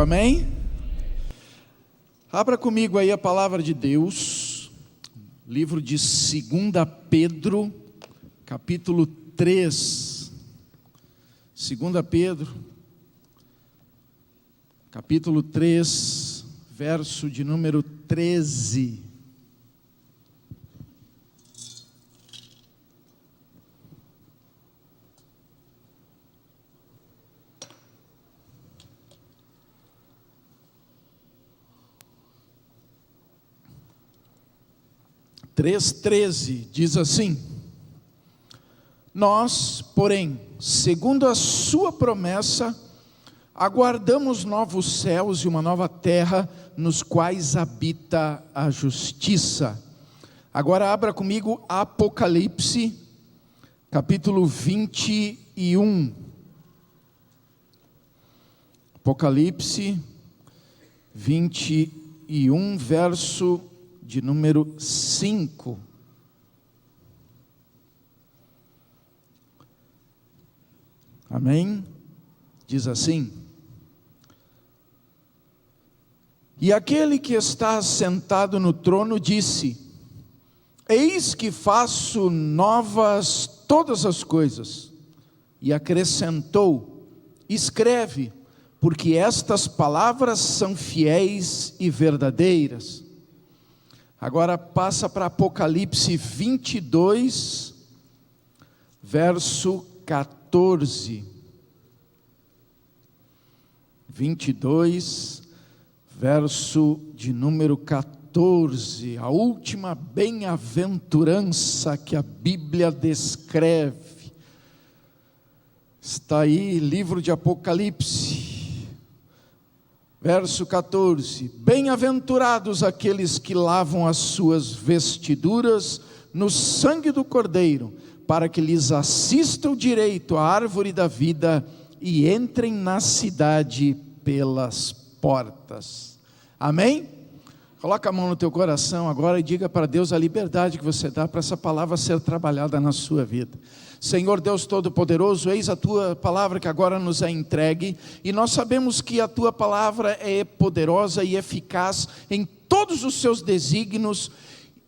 amém? Abra comigo aí a palavra de Deus, livro de 2 Pedro, capítulo 3. 2 Pedro, capítulo 3, verso de número 13. Três 13 diz assim: nós, porém, segundo a sua promessa, aguardamos novos céus e uma nova terra, nos quais habita a justiça. Agora abra comigo Apocalipse, capítulo 21. Apocalipse 21, verso de número 5. Amém? Diz assim: e aquele que está sentado no trono disse: eis que faço novas todas as coisas. E acrescentou: escreve, porque estas palavras são fiéis e verdadeiras. Agora passa para Apocalipse 22, verso 14. 22, verso de número 14. A última bem-aventurança que a Bíblia descreve. Está aí, livro de Apocalipse. Verso 14: bem-aventurados aqueles que lavam as suas vestiduras no sangue do Cordeiro, para que lhes assista o direito à árvore da vida e entrem na cidade pelas portas. Amém? Coloca a mão no teu coração agora e diga para Deus a liberdade que você dá para essa palavra ser trabalhada na sua vida. Senhor Deus Todo-Poderoso, eis a Tua palavra que agora nos é entregue, e nós sabemos que a Tua palavra é poderosa e eficaz em todos os seus desígnios,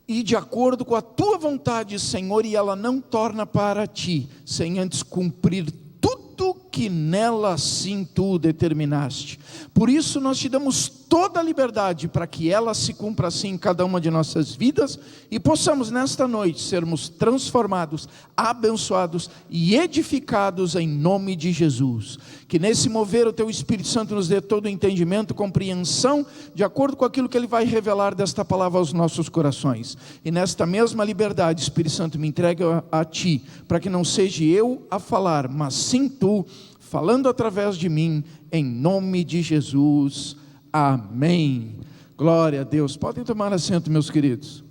e de acordo com a Tua vontade, Senhor, e ela não torna para Ti, sem antes cumprir tudo que nela sim Tu determinaste. Por isso nós Te damos toda a liberdade para que ela se cumpra assim em cada uma de nossas vidas, e possamos nesta noite sermos transformados, abençoados e edificados em nome de Jesus. Que nesse mover o Teu Espírito Santo nos dê todo o entendimento, compreensão, de acordo com aquilo que Ele vai revelar desta palavra aos nossos corações. E nesta mesma liberdade, Espírito Santo, me entrega a Ti, para que não seja eu a falar, mas sim Tu, falando através de mim, em nome de Jesus. Amém. Glória a Deus. Podem tomar assento, meus queridos.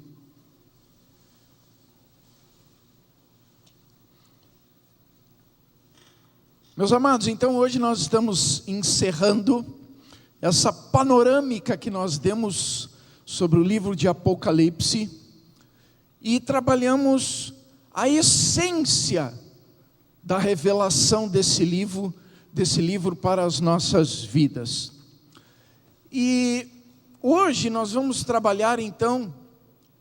Meus amados, então hoje nós estamos encerrando essa panorâmica que nós demos sobre o livro de Apocalipse e trabalhamos a essência da revelação desse livro para as nossas vidas. E hoje nós vamos trabalhar então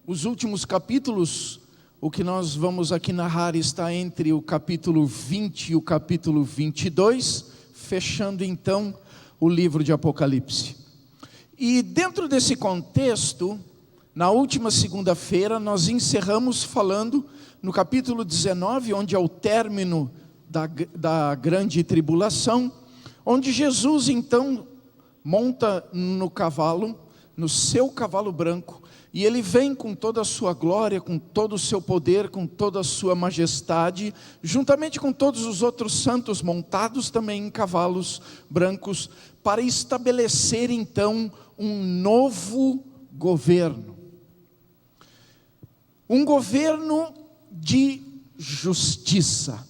os últimos capítulos. O que nós vamos aqui narrar está entre o capítulo 20 e o capítulo 22, fechando então o livro de Apocalipse. E dentro desse contexto, na última segunda-feira, nós encerramos falando no capítulo 19, onde é o término da grande tribulação, onde Jesus então monta no cavalo, no seu cavalo branco, e ele vem com toda a sua glória, com todo o seu poder, com toda a sua majestade, juntamente com todos os outros santos montados também em cavalos brancos, para estabelecer então um novo governo. Um governo de justiça.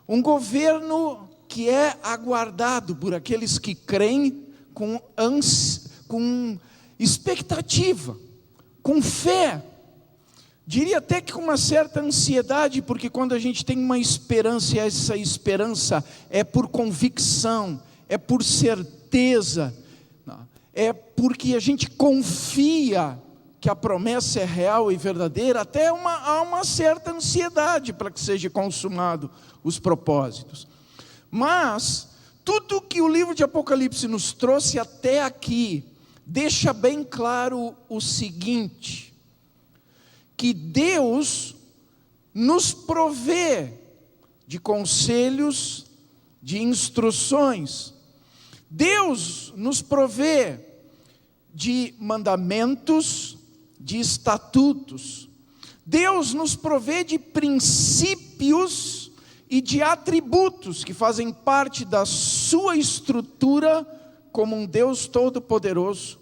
Um governo que é aguardado por aqueles que creem com expectativa, com fé, diria até que com uma certa ansiedade, porque quando a gente tem uma esperança, e essa esperança é por convicção, é por certeza, é porque a gente confia que a promessa é real e verdadeira, até há uma certa ansiedade para que seja consumado os propósitos. Mas tudo que o livro de Apocalipse nos trouxe até aqui deixa bem claro o seguinte: que Deus nos provê de conselhos, de instruções. Deus nos provê de mandamentos, de estatutos. Deus nos provê de princípios e de atributos que fazem parte da sua estrutura como um Deus todo-poderoso,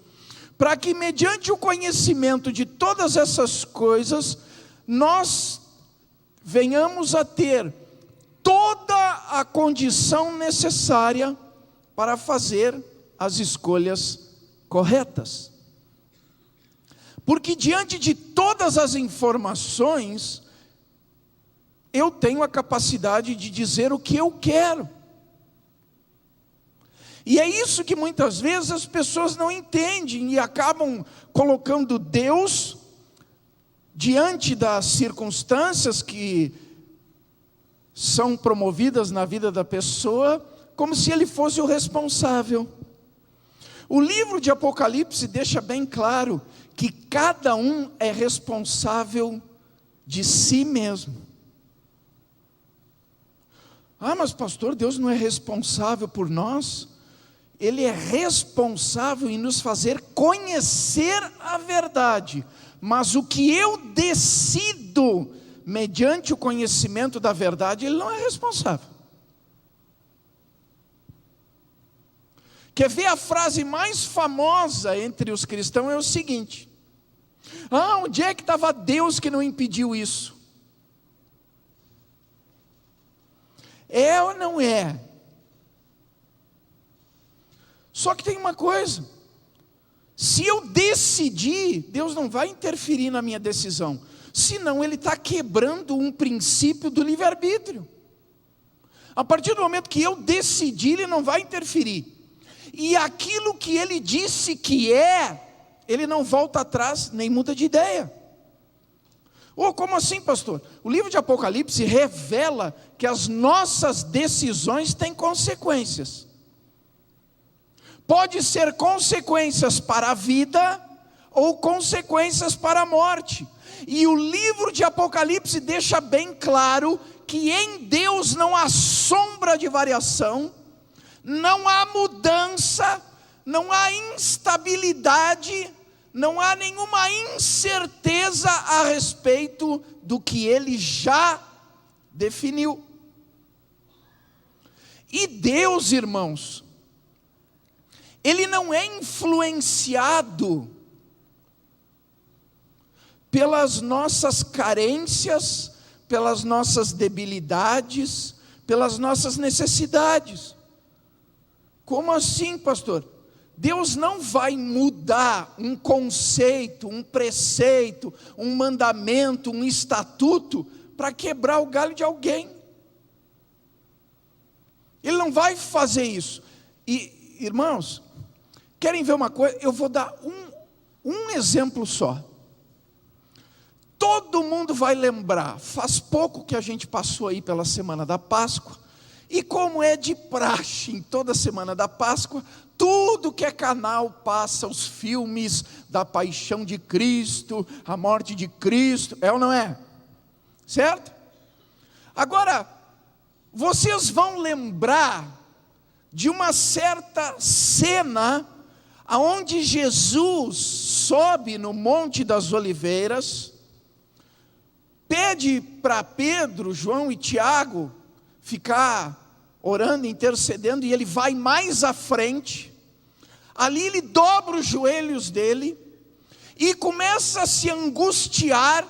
para que mediante o conhecimento de todas essas coisas, nós venhamos a ter toda a condição necessária para fazer as escolhas corretas. Porque diante de todas as informações, eu tenho a capacidade de dizer o que eu quero. E é isso que muitas vezes as pessoas não entendem e acabam colocando Deus diante das circunstâncias que são promovidas na vida da pessoa, como se ele fosse o responsável. O livro de Apocalipse deixa bem claro que cada um é responsável de si mesmo. Ah, mas pastor, Deus não é responsável por nós? Ele é responsável em nos fazer conhecer a verdade. Mas o que eu decido mediante o conhecimento da verdade, Ele não é responsável. Quer ver a frase mais famosa entre os cristãos? É o seguinte: ah, onde é que estava Deus que não impediu isso? É ou não é? Só que tem uma coisa: se eu decidir, Deus não vai interferir na minha decisão, senão Ele está quebrando um princípio do livre-arbítrio. A partir do momento que eu decidir, Ele não vai interferir, e aquilo que Ele disse que Ele não volta atrás, nem muda de ideia. Como assim, pastor? O livro de Apocalipse revela que as nossas decisões têm consequências. Pode ser consequências para a vida ou consequências para a morte. E o livro de Apocalipse deixa bem claro que em Deus não há sombra de variação, não há mudança, não há instabilidade, não há nenhuma incerteza a respeito do que Ele já definiu. E Deus, irmãos, Ele não é influenciado pelas nossas carências, pelas nossas debilidades, pelas nossas necessidades. Como assim, pastor? Deus não vai mudar um conceito, um preceito, um mandamento, um estatuto para quebrar o galho de alguém. Ele não vai fazer isso. E, irmãos, querem ver uma coisa? Eu vou dar um exemplo só. Todo mundo vai lembrar, faz pouco que a gente passou aí pela semana da Páscoa, e como é de praxe em toda semana da Páscoa, tudo que é canal passa os filmes da paixão de Cristo, a morte de Cristo, é ou não é? Certo? Agora, vocês vão lembrar de uma certa cena onde Jesus sobe no Monte das Oliveiras, pede para Pedro, João e Tiago ficar orando, intercedendo, e ele vai mais à frente. Ali ele dobra os joelhos dele e começa a se angustiar,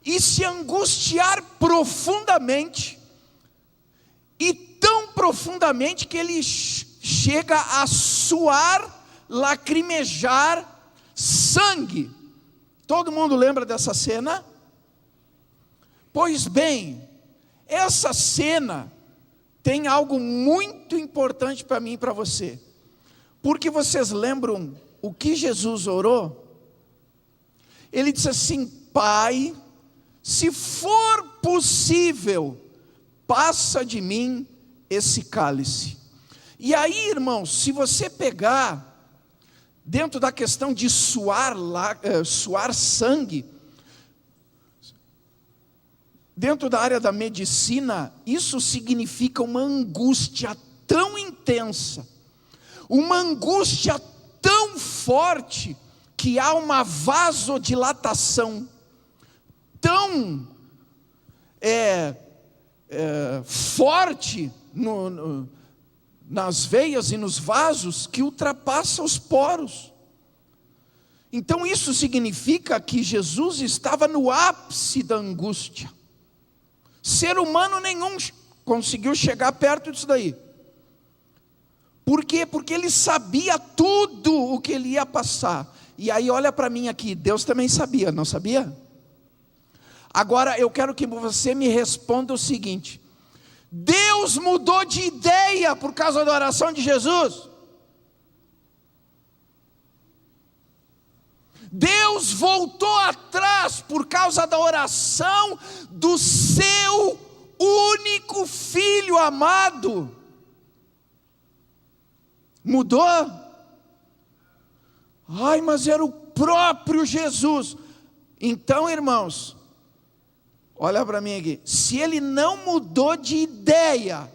e se angustiar profundamente, e tão profundamente que ele chega a suar, lacrimejar sangue. Todo mundo lembra dessa cena? Pois bem, essa cena tem algo muito importante para mim e para você, porque vocês lembram o que Jesus orou? Ele disse assim: Pai, se for possível, passa de mim esse cálice. E aí, irmãos, se você pegar dentro da questão de suar sangue, dentro da área da medicina, isso significa uma angústia tão intensa, uma angústia tão forte, que há uma vasodilatação tão forte nas veias e nos vasos, que ultrapassa os poros. Então isso significa que Jesus estava no ápice da angústia. Ser humano nenhum conseguiu chegar perto disso daí. Por quê? Porque ele sabia tudo o que ele ia passar. E aí olha para mim aqui, Deus também sabia, não sabia? Agora eu quero que você me responda o seguinte: Deus mudou de ideia por causa da oração de Jesus? Deus voltou atrás por causa da oração do seu único filho amado? Mudou? Ai, mas era o próprio Jesus. Então, irmãos, olha para mim aqui. Se ele não mudou de ideia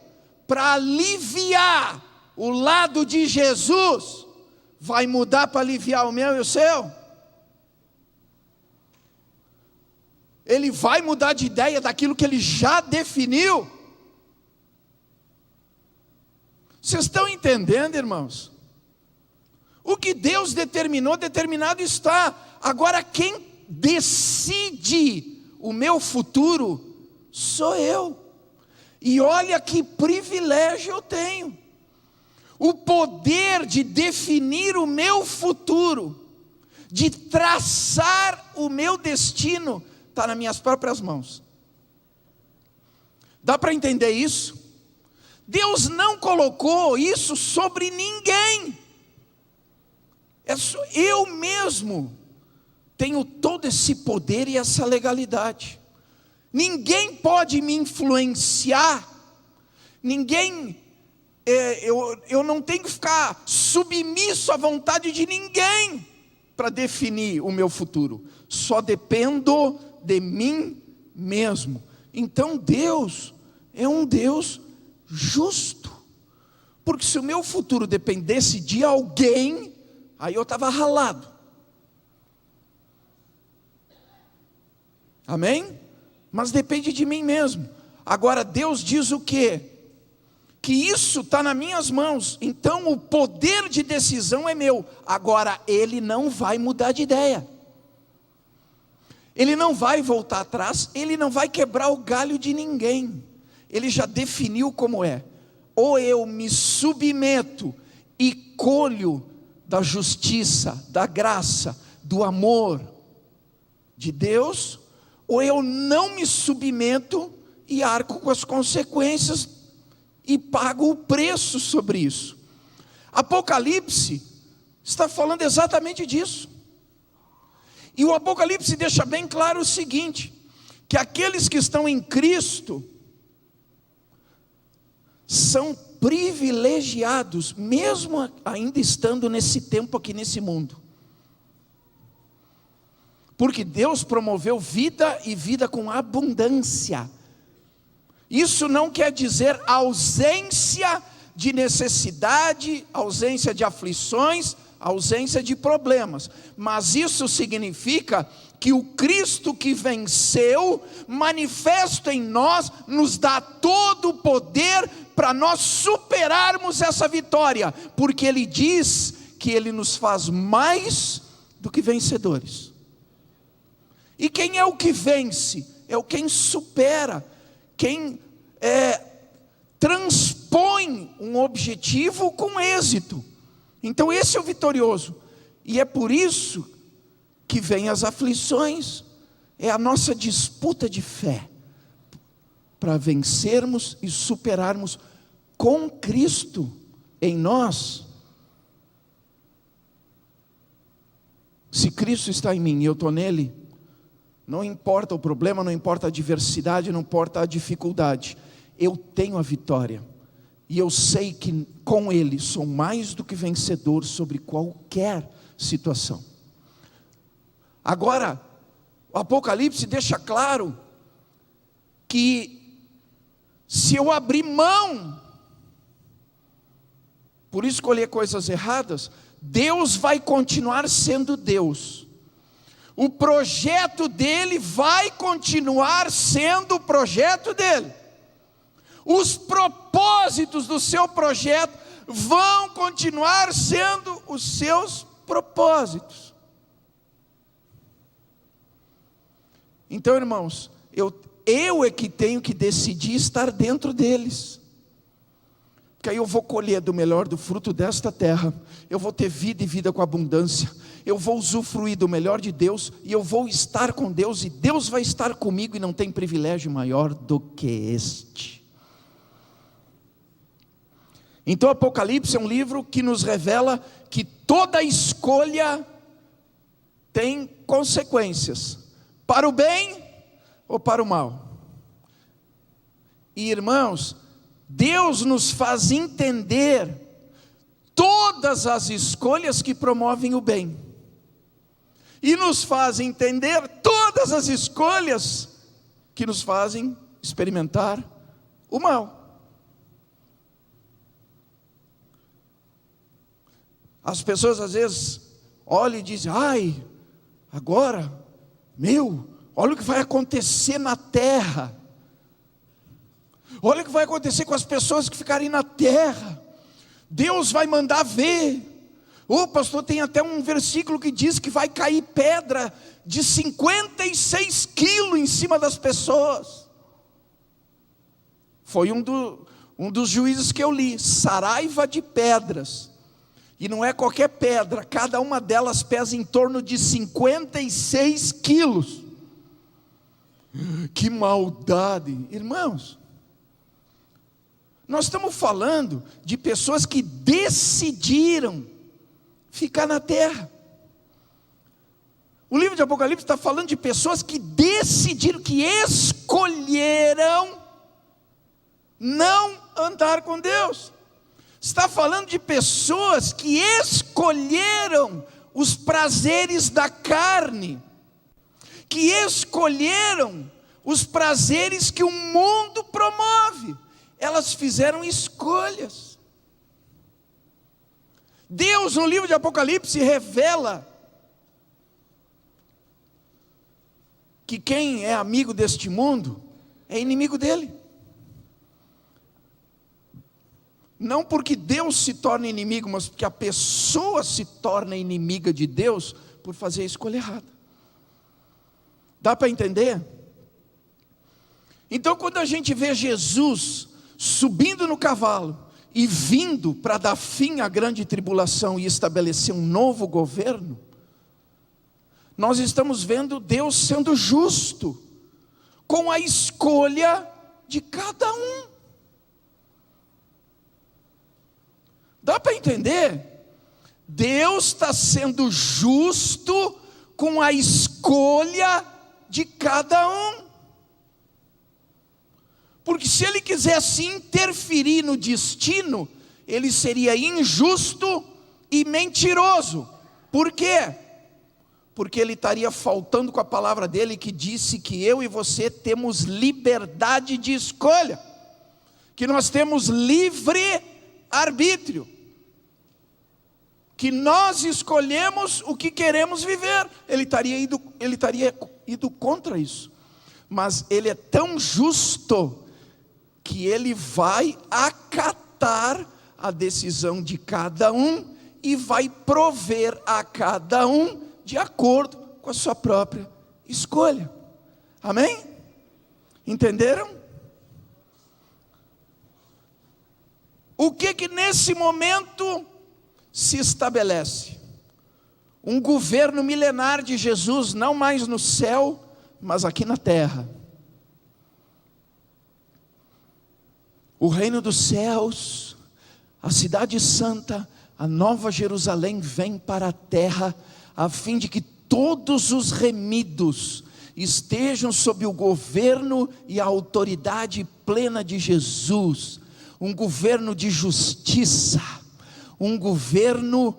para aliviar o lado de Jesus, vai mudar para aliviar o meu e o seu? Ele vai mudar de ideia daquilo que ele já definiu? Vocês estão entendendo, irmãos? O que Deus determinou, determinado está. Agora quem decide o meu futuro sou eu. E olha que privilégio eu tenho. O poder de definir o meu futuro, de traçar o meu destino, está nas minhas próprias mãos. Dá para entender isso? Deus não colocou isso sobre ninguém. Eu mesmo tenho todo esse poder e essa legalidade. Ninguém pode me influenciar. Ninguém, eu não tenho que ficar submisso à vontade de ninguém para definir o meu futuro. Só dependo de mim mesmo. Então Deus é um Deus justo. Porque se o meu futuro dependesse de alguém, aí eu estava ralado. Amém? Mas depende de mim mesmo. Agora Deus diz o quê? Que isso está nas minhas mãos. Então o poder de decisão é meu. Agora Ele não vai mudar de ideia. Ele não vai voltar atrás. Ele não vai quebrar o galho de ninguém. Ele já definiu como é. Ou eu me submeto e colho da justiça, da graça, do amor de Deus, ou eu não me submeto e arco com as consequências e pago o preço sobre isso. Apocalipse está falando exatamente disso. E o Apocalipse deixa bem claro o seguinte: que aqueles que estão em Cristo são privilegiados, mesmo ainda estando nesse tempo aqui nesse mundo. Porque Deus promoveu vida e vida com abundância. Isso não quer dizer ausência de necessidade, ausência de aflições, ausência de problemas. Mas isso significa que o Cristo que venceu, manifesto em nós, nos dá todo o poder para nós superarmos essa vitória. Porque Ele diz que Ele nos faz mais do que vencedores. E quem é o que vence? É o quem supera, quem transpõe um objetivo com êxito. Então esse é o vitorioso. E é por isso que vem as aflições. É a nossa disputa de fé para vencermos e superarmos com Cristo em nós Se Cristo está em mim e eu estou nele, não importa o problema, não importa a adversidade, não importa a dificuldade, eu tenho a vitória. E eu sei que com Ele sou mais do que vencedor sobre qualquer situação. Agora, o Apocalipse deixa claro que se eu abrir mão por escolher coisas erradas, Deus vai continuar sendo Deus. O projeto dele vai continuar sendo o projeto dele. Os propósitos do seu projeto vão continuar sendo os seus propósitos. Então, irmãos, eu é que tenho que decidir estar dentro deles. Porque aí eu vou colher do melhor do fruto desta terra. Eu vou ter vida e vida com abundância. Eu vou usufruir do melhor de Deus. E eu vou estar com Deus. E Deus vai estar comigo. E não tem privilégio maior do que este. Então o Apocalipse é um livro que nos revela que toda escolha tem consequências. Para o bem ou para o mal. E irmãos, Deus nos faz entender todas as escolhas que promovem o bem. E nos faz entender todas as escolhas que nos fazem experimentar o mal. As pessoas às vezes olham e dizem: ai, agora, olha o que vai acontecer na terra. Olha o que vai acontecer com as pessoas que ficarem na terra. Deus vai mandar ver. Pastor, tem até um versículo que diz que vai cair pedra de 56 quilos em cima das pessoas. Foi um dos juízes que eu li. Saraiva de pedras. E não é qualquer pedra. Cada uma delas pesa em torno de 56 quilos. Que maldade. Irmãos, nós estamos falando de pessoas que decidiram ficar na terra. O livro de Apocalipse está falando de pessoas que decidiram, que escolheram não andar com Deus. Está falando de pessoas que escolheram os prazeres da carne, que escolheram os prazeres que o mundo promove. Elas fizeram escolhas. Deus, no livro de Apocalipse, revela que quem é amigo deste mundo é inimigo dele. Não porque Deus se torna inimigo, mas porque a pessoa se torna inimiga de Deus por fazer a escolha errada. Dá para entender? Então, quando a gente vê Jesus subindo no cavalo e vindo para dar fim à grande tribulação e estabelecer um novo governo, nós estamos vendo Deus sendo justo com a escolha de cada um. Dá para entender? Deus está sendo justo com a escolha de cada um. Porque se ele quisesse interferir no destino, ele seria injusto e mentiroso. Por quê? Porque ele estaria faltando com a palavra dele, que disse que eu e você temos liberdade de escolha, que nós temos livre arbítrio, que nós escolhemos o que queremos viver. Ele estaria ido contra isso. Mas ele é tão justo que ele vai acatar a decisão de cada um e vai prover a cada um de acordo com a sua própria escolha. Amém? Entenderam? O que nesse momento se estabelece? Um governo milenar de Jesus, não mais no céu, mas aqui na terra. O reino dos céus, a cidade santa, a nova Jerusalém vem para a terra. a fim de que todos os remidos estejam sob o governo e a autoridade plena de Jesus, um governo de justiça, um governo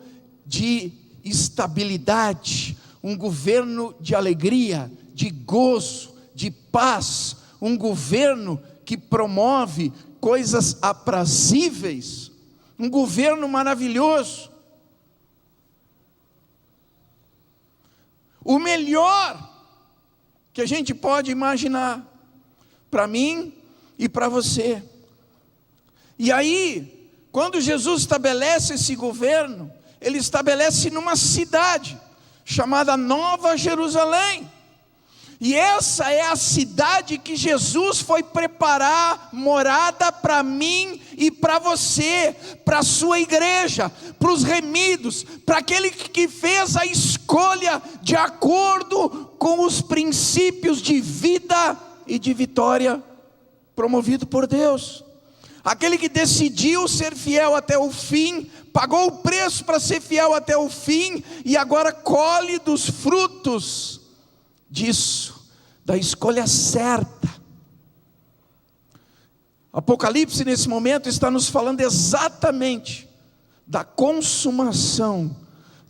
de estabilidade, um governo de alegria, de gozo, de paz, um governo que promove coisas aprazíveis, um governo maravilhoso. O melhor que a gente pode imaginar, para mim e para você. E aí, quando Jesus estabelece esse governo, Ele estabelece numa cidade, chamada Nova Jerusalém. E essa é a cidade que Jesus foi preparar morada para mim e para você, para a sua igreja, para os remidos, para aquele que fez a escolha de acordo com os princípios de vida e de vitória promovido por Deus. Aquele que decidiu ser fiel até o fim, pagou o preço para ser fiel até o fim, e agora colhe dos frutos disso, da escolha certa. Apocalipse nesse momento está nos falando exatamente da consumação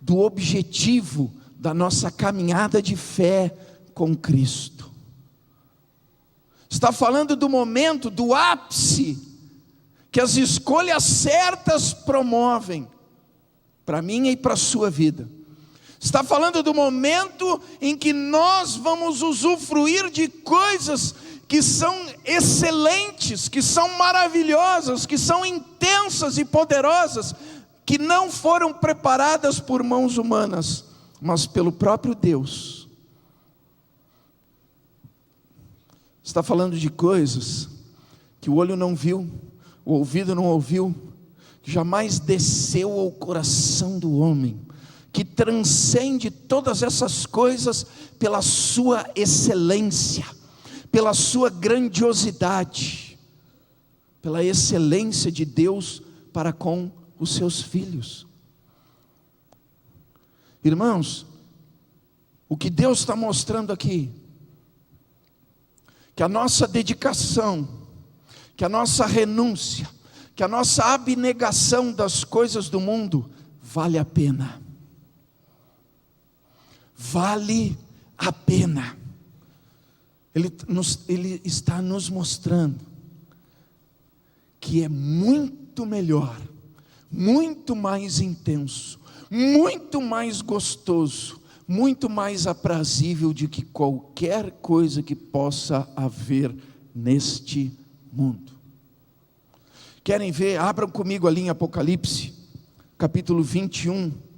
do objetivo da nossa caminhada de fé com Cristo. Está falando do momento, do ápice, que as escolhas certas promovem, para mim e para a sua vida. Está falando do momento em que nós vamos usufruir de coisas que são excelentes, que são maravilhosas, que são intensas e poderosas, que não foram preparadas por mãos humanas, mas pelo próprio Deus. Está falando de coisas que o olho não viu, o ouvido não ouviu, que jamais desceu ao coração do homem, que transcende todas essas coisas pela sua excelência, pela sua grandiosidade, pela excelência de Deus para com os seus filhos. Irmãos, o que Deus está mostrando aqui, que a nossa dedicação, que a nossa renúncia, que a nossa abnegação das coisas do mundo vale a pena. Vale a pena. Ele está nos mostrando que é muito melhor, muito mais intenso, muito mais gostoso, muito mais aprazível do que qualquer coisa que possa haver neste mundo. Querem ver? Abram comigo ali em Apocalipse, capítulo 21.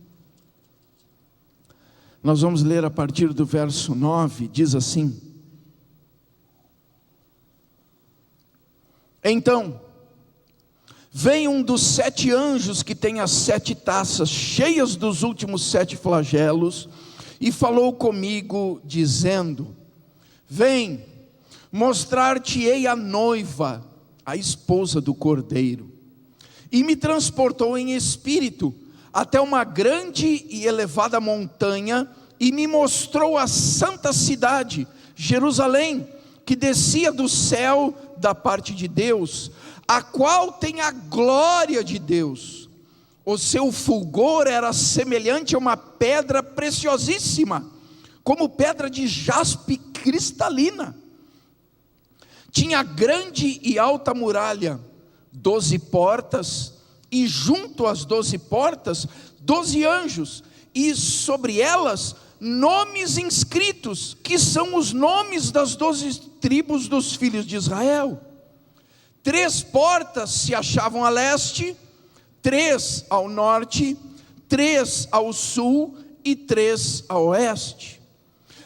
Nós vamos ler a partir do verso 9, diz assim: Então, veio um dos 7 anjos que tem as 7 taças cheias dos últimos 7 flagelos, e falou comigo, dizendo: Vem, mostrar-te-ei a noiva, a esposa do Cordeiro. E me transportou em espírito até uma grande e elevada montanha, e me mostrou a santa cidade, Jerusalém, que descia do céu da parte de Deus, a qual tem a glória de Deus. O seu fulgor era semelhante a uma pedra preciosíssima, como pedra de jaspe cristalina. Tinha grande e alta muralha, 12 portas, e junto às 12 portas, 12 anjos, e sobre elas nomes inscritos, que são os nomes das 12 tribos dos filhos de Israel. 3 portas se achavam a leste, 3 ao norte, 3 ao sul e 3 a oeste.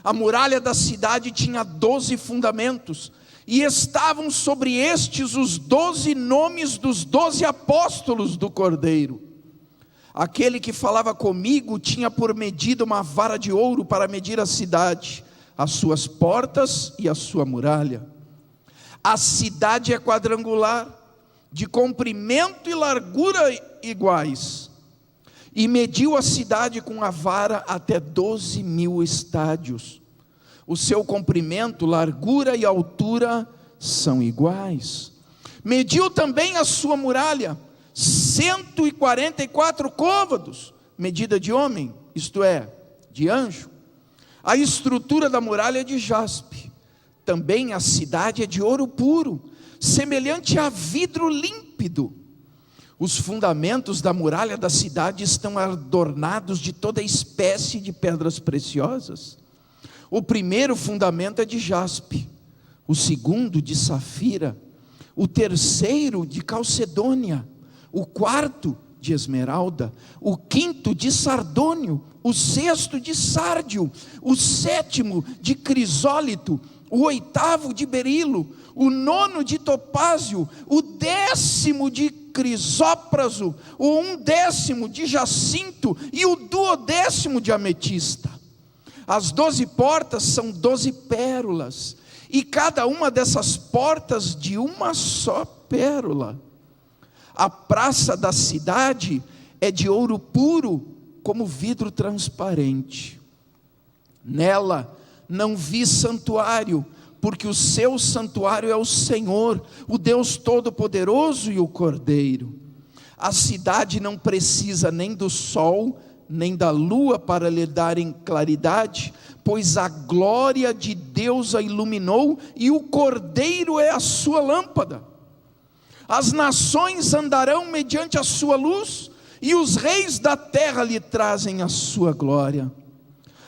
A muralha da cidade tinha 12 fundamentos, e estavam sobre estes os 12 nomes dos 12 apóstolos do Cordeiro. Aquele que falava comigo tinha por medida uma vara de ouro para medir a cidade, as suas portas e a sua muralha. A cidade é quadrangular, de comprimento e largura iguais, e mediu a cidade com a vara até 12.000 estádios. O seu comprimento, largura e altura são iguais. Mediu também a sua muralha, 144 côvados, medida de homem, isto é, de anjo. A estrutura da muralha é de jaspe. Também a cidade é de ouro puro, semelhante a vidro límpido. Os fundamentos da muralha da cidade estão adornados de toda espécie de pedras preciosas. O primeiro fundamento é de jaspe, o segundo de safira, o terceiro de calcedônia, o quarto de esmeralda, o quinto de sardônio, o sexto de sárdio, o sétimo de crisólito, o oitavo de berilo, o nono de topázio, o 10º de crisópraso, o 1/10 de jacinto e o 12º de ametista. As 12 portas são 12 pérolas, e cada uma dessas portas de uma só pérola. A praça da cidade é de ouro puro, como vidro transparente. Nela não vi santuário, porque o seu santuário é o Senhor, o Deus Todo-Poderoso e o Cordeiro. A cidade não precisa nem do sol, nem da lua para lhe darem claridade, pois a glória de Deus a iluminou, e o Cordeiro é a sua lâmpada. As nações andarão mediante a sua luz, e os reis da terra lhe trazem a sua glória.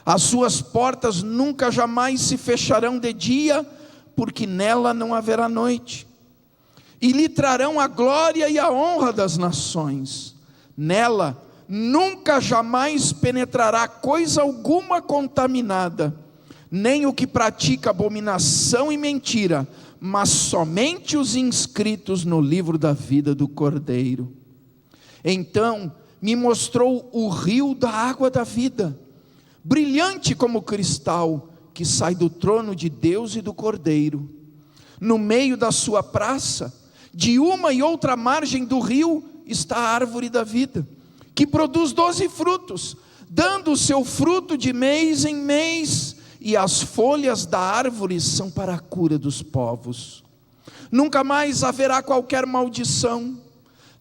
As suas portas nunca jamais se fecharão de dia, porque nela não haverá noite. E lhe trarão a glória e a honra das nações. Nela nunca jamais penetrará coisa alguma contaminada, nem o que pratica abominação e mentira, mas somente os inscritos no livro da vida do Cordeiro. Então me mostrou o rio da água da vida, brilhante como cristal, que sai do trono de Deus e do Cordeiro. No meio da sua praça, de uma e outra margem do rio, está a árvore da vida, que produz 12 frutos, dando o seu fruto de mês em mês, e as folhas da árvore são para a cura dos povos. Nunca mais haverá qualquer maldição.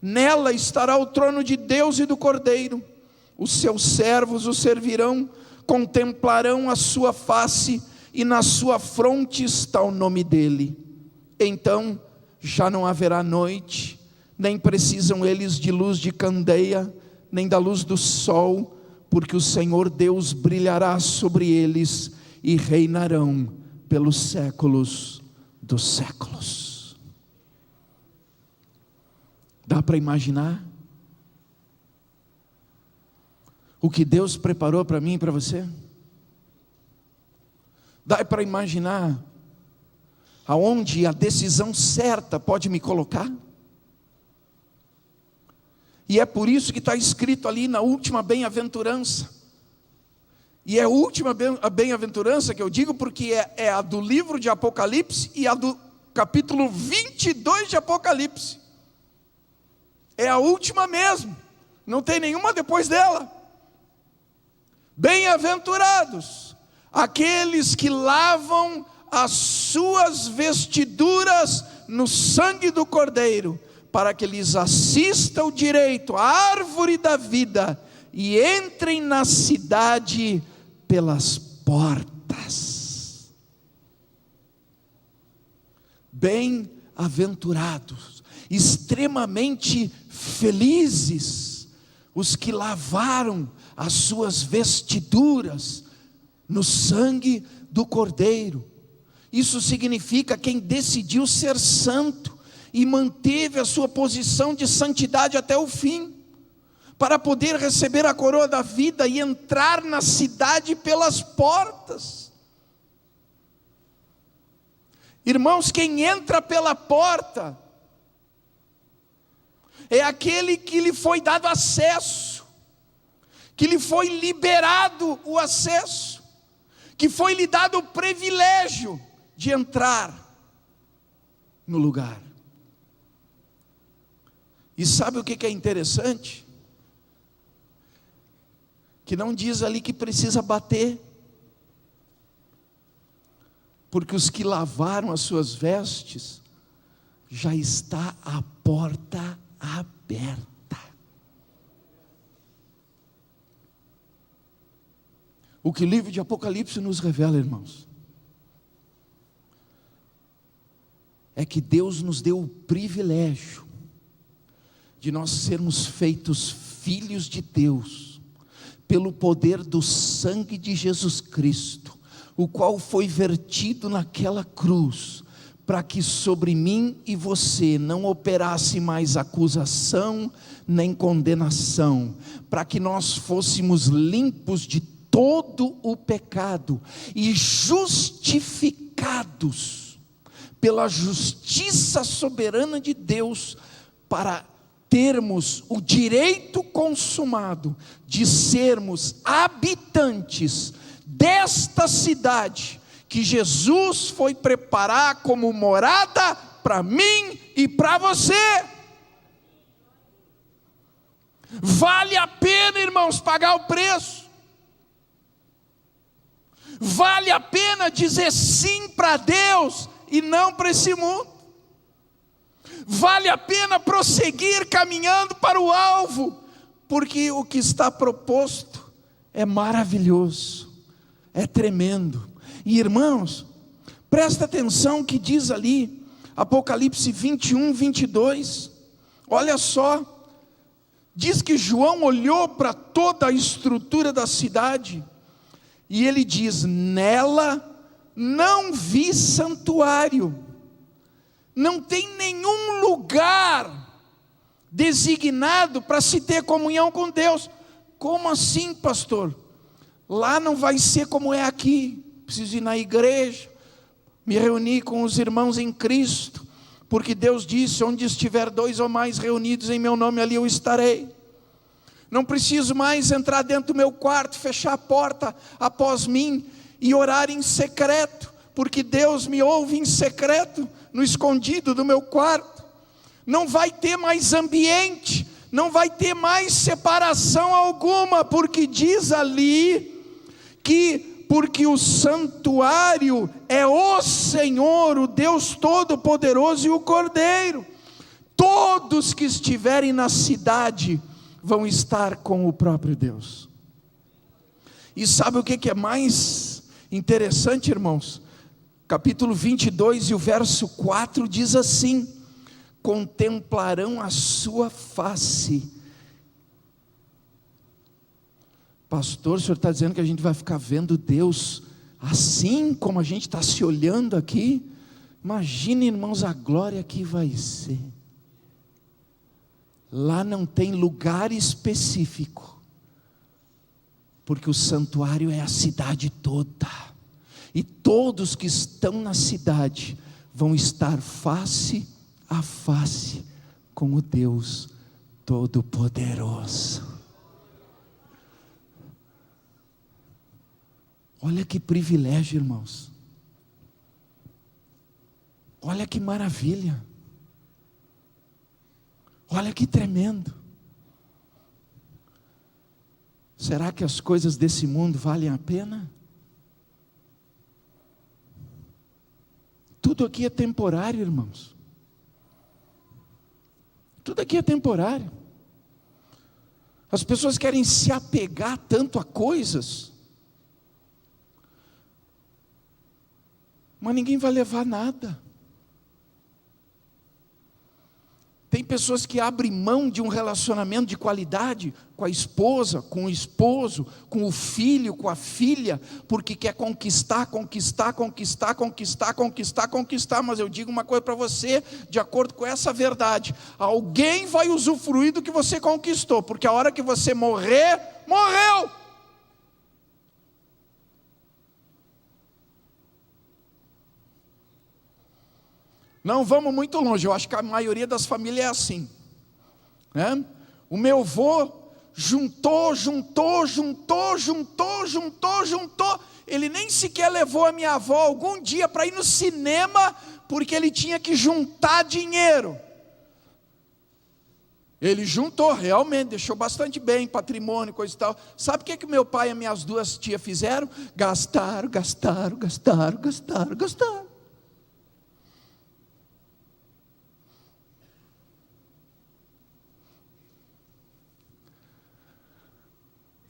Nela estará o trono de Deus e do Cordeiro. Os seus servos o servirão, contemplarão a sua face, e na sua fronte está o nome dele. Então já não haverá noite, nem precisam eles de luz de candeia, nem da luz do sol, porque o Senhor Deus brilhará sobre eles, e reinarão pelos séculos dos séculos. Dá para imaginar o que Deus preparou para mim e para você? Dá para imaginar aonde a decisão certa pode me colocar? E é por isso que está escrito ali na última bem-aventurança. E é a última bem-aventurança que eu digo, porque é a do livro de Apocalipse e a do capítulo 22 de Apocalipse. É a última mesmo, não tem nenhuma depois dela. Bem-aventurados aqueles que lavam as suas vestiduras no sangue do Cordeiro, para que lhes assista o direito à árvore da vida, e entrem na cidade pelas portas. Bem-aventurados, extremamente felizes, os que lavaram as suas vestiduras no sangue do Cordeiro. Isso significa quem decidiu ser santo e manteve a sua posição de santidade até o fim, para poder receber a coroa da vida e entrar na cidade pelas portas. Irmãos, quem entra pela porta é aquele que lhe foi dado acesso, que lhe foi liberado o acesso, que foi lhe dado o privilégio de entrar no lugar. E sabe o que é interessante? que não diz ali que precisa bater, porque os que lavaram as suas vestes, já está a porta aberta. O que o livro de Apocalipse nos revela, irmãos, é que Deus nos deu o privilégio de nós sermos feitos filhos de Deus, pelo poder do sangue de Jesus Cristo, o qual foi vertido naquela cruz, para que sobre mim e você não operasse mais acusação, nem condenação, para que nós fôssemos limpos de todo o pecado, e justificados pela justiça soberana de Deus, para termos o direito consumado de sermos habitantes desta cidade, que Jesus foi preparar como morada para mim e para você. Vale a pena, irmãos, pagar o preço. Vale a pena dizer sim para Deus e não para esse mundo. Vale a pena prosseguir caminhando para o alvo, porque o que está proposto é maravilhoso, é tremendo. E irmãos, presta atenção que diz ali, Apocalipse 21, 22, olha só, diz que João olhou para toda a estrutura da cidade, e ele diz: nela não vi santuário, não tem nenhum lugar designado para se ter comunhão com Deus. Como assim, pastor? Lá não vai ser como é aqui. Preciso ir na igreja, me reunir com os irmãos em Cristo, porque Deus disse: onde estiver 2 ou mais reunidos em meu nome, ali eu estarei. Não preciso mais entrar dentro do meu quarto, fechar a porta após mim e orar em secreto, porque Deus me ouve em secreto, no escondido do meu quarto. Não vai ter mais ambiente, não vai ter mais separação alguma, porque diz ali que porque o santuário é o Senhor, o Deus Todo-Poderoso e o Cordeiro. Todos que estiverem na cidade vão estar com o próprio Deus. E sabe o que é mais interessante, irmãos? Capítulo 22 e o verso 4 diz assim: contemplarão a sua face. Pastor, o senhor está dizendo que a gente vai ficar vendo Deus assim como a gente está se olhando aqui? Imagine, irmãos, a glória que vai ser. Lá não tem lugar específico, porque o santuário é a cidade toda, e todos que estão na cidade vão estar face a face com o Deus Todo-Poderoso. Olha que privilégio, irmãos. Olha que maravilha. Olha que tremendo. Será que as coisas desse mundo valem a pena? Tudo aqui é temporário, irmãos. Tudo aqui é temporário. As pessoas querem se apegar tanto a coisas, mas ninguém vai levar nada. Tem pessoas que abrem mão de um relacionamento de qualidade com a esposa, com o esposo, com o filho, com a filha, porque quer conquistar. Mas eu digo uma coisa para você, de acordo com essa verdade: alguém vai usufruir do que você conquistou, porque a hora que você morrer, morreu. Não vamos muito longe, eu acho que a maioria das famílias é assim, né? O meu avô juntou, ele nem sequer levou a minha avó algum dia para ir no cinema, porque ele tinha que juntar dinheiro. Ele juntou, realmente, deixou bastante bem, patrimônio, coisa e tal. Sabe o que meu pai e minhas duas tias fizeram? Gastaram.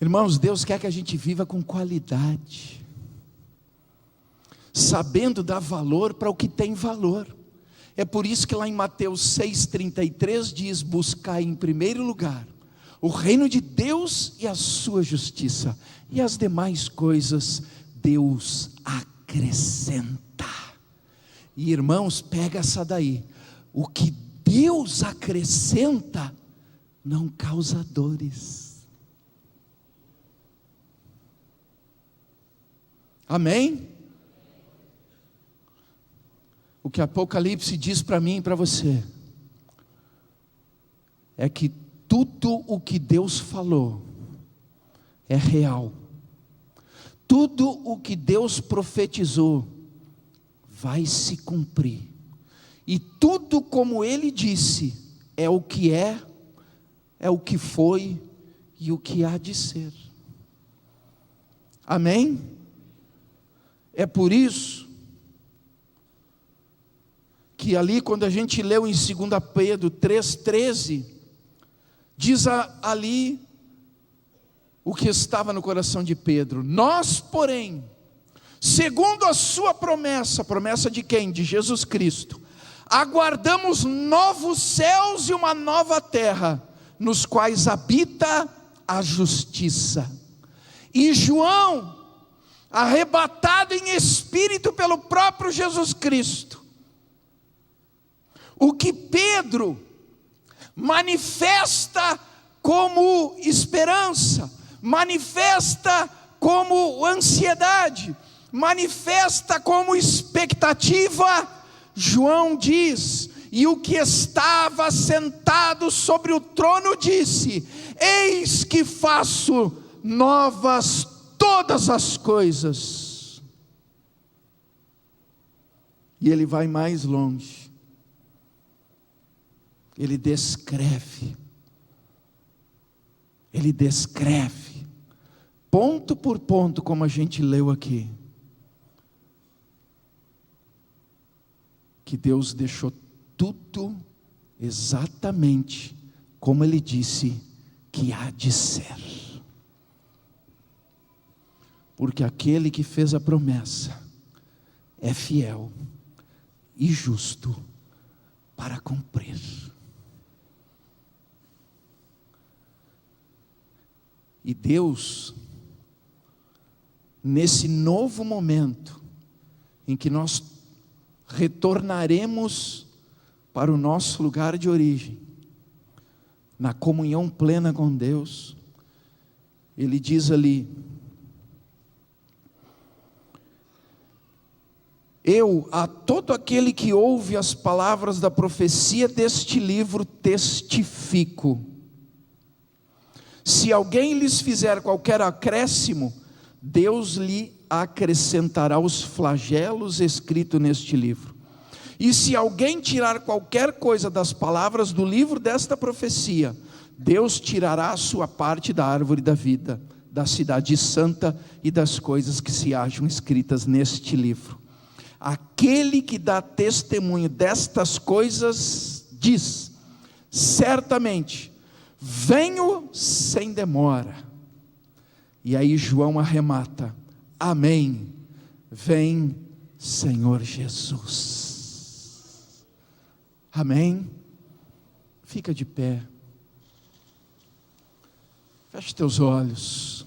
Irmãos, Deus quer que a gente viva com qualidade, sabendo dar valor para o que tem valor. É por isso que lá em Mateus 6,33 diz: buscai em primeiro lugar o reino de Deus e a sua justiça, e as demais coisas Deus acrescenta. E irmãos, pega essa daí: o que Deus acrescenta não causa dores. Amém? O que Apocalipse diz para mim e para você é que tudo o que Deus falou é real. Tudo o que Deus profetizou vai se cumprir. E tudo como Ele disse é o que é o que foi e o que há de ser. Amém? É por isso que ali, quando a gente leu em 2 Pedro 3,13, diz ali o que estava no coração de Pedro: nós, porém, segundo a sua promessa de quem? De Jesus Cristo, aguardamos novos céus e uma nova terra, nos quais habita a justiça. E João, arrebatado em espírito pelo próprio Jesus Cristo, o que Pedro manifesta como esperança, manifesta como ansiedade, manifesta como expectativa, João diz: e o que estava sentado sobre o trono disse: eis que faço novas todas as coisas. E ele vai mais longe. Ele descreve, ponto por ponto, como a gente leu aqui, que Deus deixou tudo exatamente como Ele disse que há de ser. Porque aquele que fez a promessa é fiel e justo para cumprir. E Deus, nesse novo momento, em que nós retornaremos para o nosso lugar de origem, na comunhão plena com Deus, Ele diz ali: eu, a todo aquele que ouve as palavras da profecia deste livro, testifico. Se alguém lhes fizer qualquer acréscimo, Deus lhe acrescentará os flagelos escritos neste livro. E se alguém tirar qualquer coisa das palavras do livro desta profecia, Deus tirará a sua parte da árvore da vida, da cidade santa e das coisas que se acham escritas neste livro. Aquele que dá testemunho destas coisas diz: certamente venho sem demora. E aí João arremata: amém, vem Senhor Jesus. Amém? Fica de pé, feche teus olhos.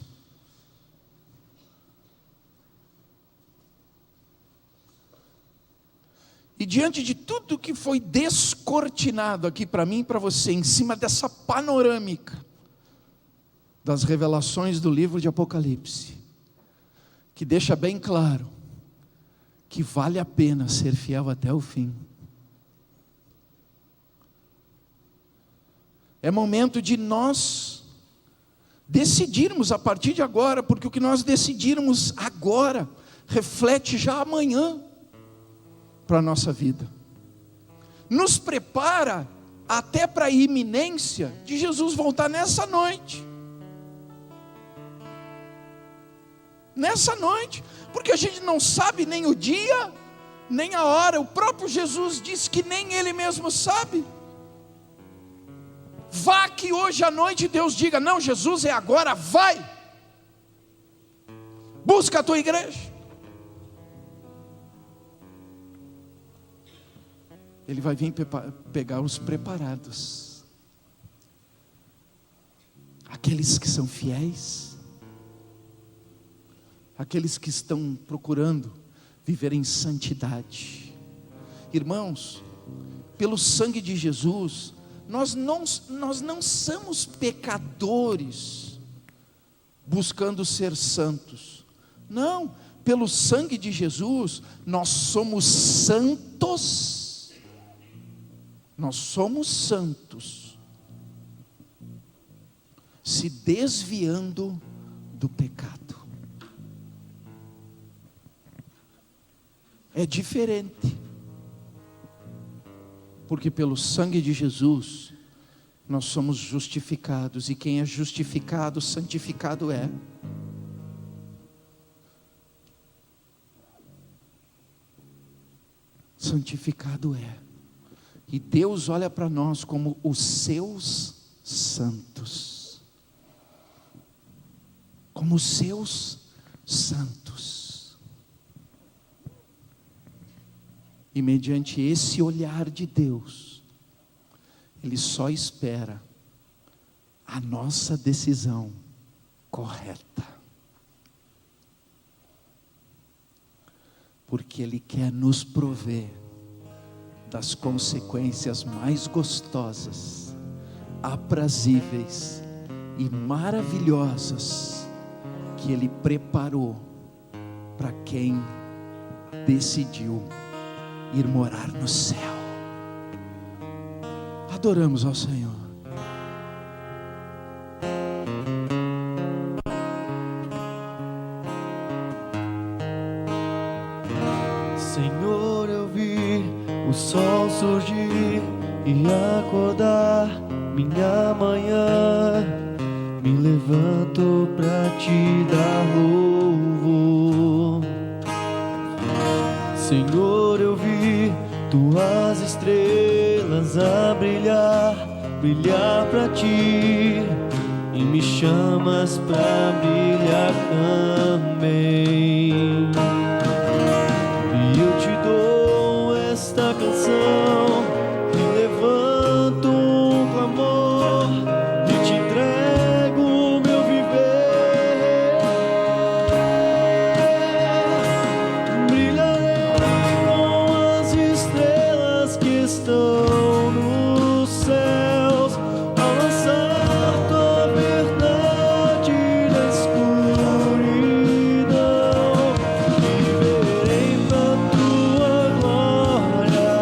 E diante de tudo que foi descortinado aqui para mim e para você, em cima dessa panorâmica das revelações do livro de Apocalipse, que deixa bem claro que vale a pena ser fiel até o fim. É momento de nós decidirmos a partir de agora, porque o que nós decidirmos agora reflete já amanhã para a nossa vida, nos prepara até para a iminência de Jesus voltar nessa noite. Nessa noite, porque a gente não sabe nem o dia, nem a hora. O próprio Jesus disse que nem Ele mesmo sabe. Vá que hoje à noite Deus diga: não, Jesus, é agora, vai. Busca a tua igreja. Ele vai vir pegar os preparados, aqueles que são fiéis, aqueles que estão procurando viver em santidade. Irmãos, pelo sangue de Jesus, nós não somos pecadores buscando ser santos. Não, pelo sangue de Jesus, nós somos santos. Nós somos santos, se desviando do pecado. É diferente, porque pelo sangue de Jesus nós somos justificados, e quem é justificado, santificado é. Santificado é. E Deus olha para nós como os seus santos, como os seus santos. E mediante esse olhar de Deus, Ele só espera a nossa decisão correta, porque Ele quer nos prover das consequências mais gostosas, aprazíveis e maravilhosas que Ele preparou para quem decidiu ir morar no céu. Adoramos ao Senhor. Senhor, eu vi o sol surgir e acordar minha manhã. Me levanto pra te dar louvor. Senhor, eu vi tuas estrelas a brilhar, brilhar pra ti, e me chamas pra brilhar também. E eu te dou esta canção, e levanto um clamor, e te entrego o meu viver. Brilharei com as estrelas que estão nos céus, ao lançar tua verdade na escuridão. Viverei pra tua glória,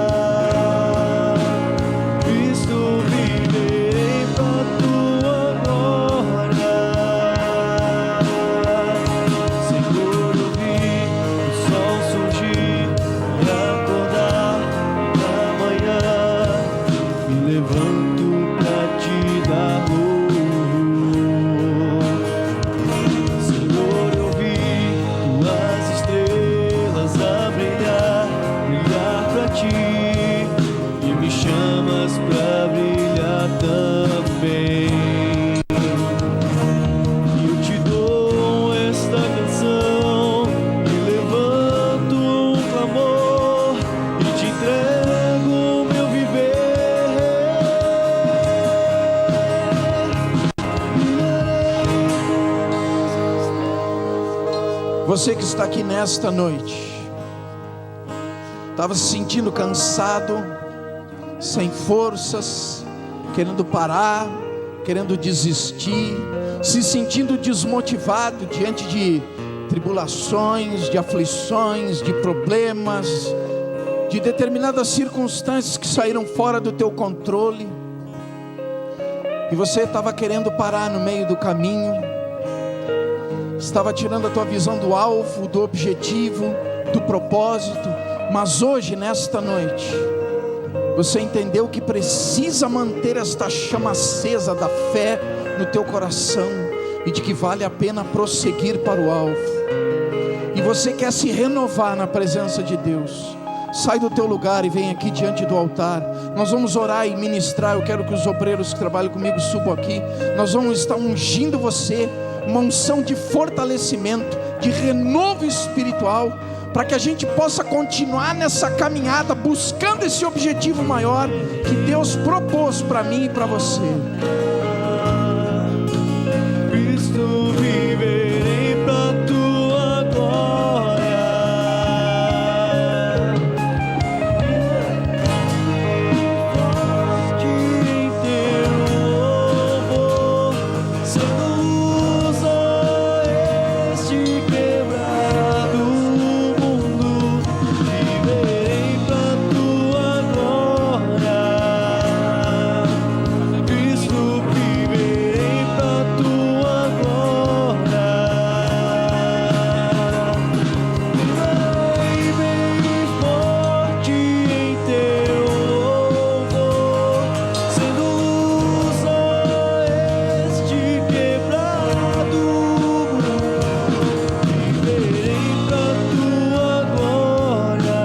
Cristo, viverei pra tua glória. Senhor, eu vi o sol surgir e acordar na manhã. Me levanto pra te dar louvor. Senhor, eu vi tuas estrelas a brilhar, brilhar pra ti, e me chamas pra brilhar também. E eu te dou esta canção, e levanto um clamor, e te entrego o meu viver. Você que está aqui nesta noite, estava se sentindo cansado, sem forças, querendo parar, querendo desistir, se sentindo desmotivado diante de tribulações, de aflições, de problemas, de determinadas circunstâncias que saíram fora do teu controle, e você estava querendo parar no meio do caminho, estava tirando a tua visão do alvo, do objetivo, do propósito. Mas hoje, nesta noite, Você entendeu que precisa manter esta chama acesa da fé no teu coração e de que vale a pena prosseguir para o alvo. E você quer se renovar na presença de Deus. Sai do teu lugar e vem aqui diante do altar. Nós vamos orar e ministrar. Eu quero que os obreiros que trabalham comigo subam aqui. Nós vamos estar ungindo você, uma unção de fortalecimento, de renovo espiritual, para que a gente possa continuar nessa caminhada, buscando esse objetivo maior que Deus propôs para mim e para você. Cristo, viverei pra tua glória. Em teu louvor, sendo luz a este quebrado mundo. Viverei pra tua glória. Cristo, viverei pra tua glória. Vai bem forte em teu louvor, sendo luz a este quebrado mundo. Viverei pra tua glória.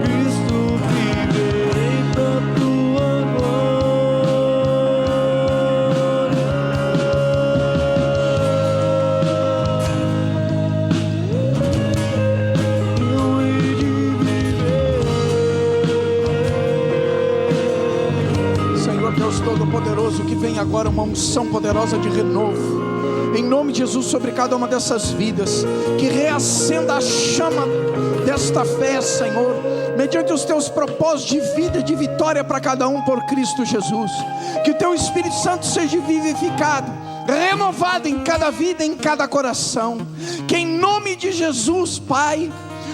Cristo, viverei pra tua Senhor Deus Todo-Poderoso, que vem agora uma unção poderosa de renovo, em nome de Jesus, sobre cada uma dessas vidas, que reacenda a chama desta fé, Senhor, mediante os teus propósitos de vida e de vitória para cada um por Cristo Jesus. Que o teu Espírito Santo seja vivificado, renovado em cada vida, em cada coração. Que em nome de Jesus, Pai,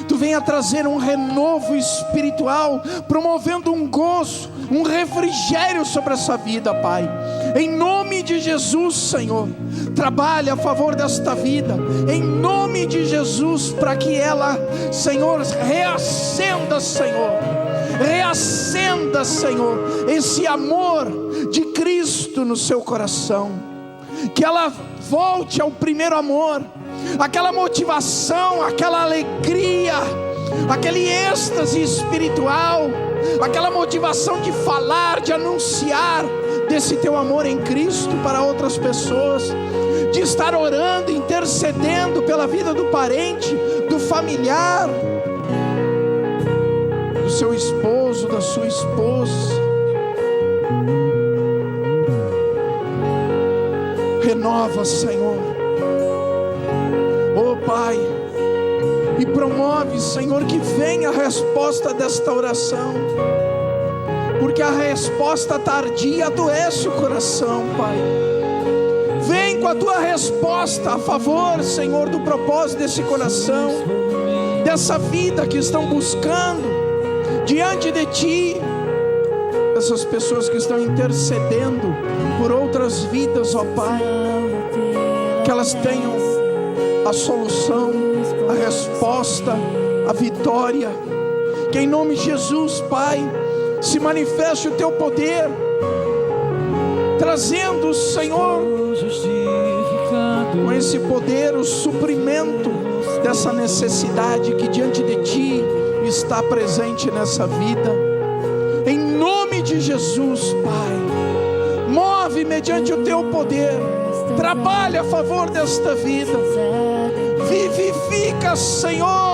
Tu venha trazer um renovo espiritual, promovendo um gozo, um refrigério sobre essa vida, Pai. Em nome de Jesus, Senhor, trabalha a favor desta vida, em nome de Jesus, para que ela, Senhor, reacenda, Senhor, esse amor de Cristo no seu coração. Que ela volte ao primeiro amor, aquela motivação, aquela alegria, aquele êxtase espiritual, aquela motivação de falar, de anunciar desse teu amor em Cristo para outras pessoas, de estar orando, intercedendo pela vida do parente, do familiar, do seu esposo, da sua esposa. Renova, Senhor, oh Pai, e promove, Senhor, que venha a resposta desta oração, porque a resposta tardia adoece o coração, Pai. Vem com a tua resposta a favor, Senhor, do propósito desse coração, dessa vida que estão buscando diante de Ti, essas pessoas que estão intercedendo por outras vidas, ó Pai, que elas tenham a solução, a resposta, a vitória. Que em nome de Jesus, Pai, se manifeste o Teu poder, trazendo, Senhor, com esse poder o suprimento dessa necessidade que diante de Ti está presente nessa vida. Em nome de Jesus, Pai, move mediante o Teu poder, trabalha a favor desta vida, vivifica, Senhor,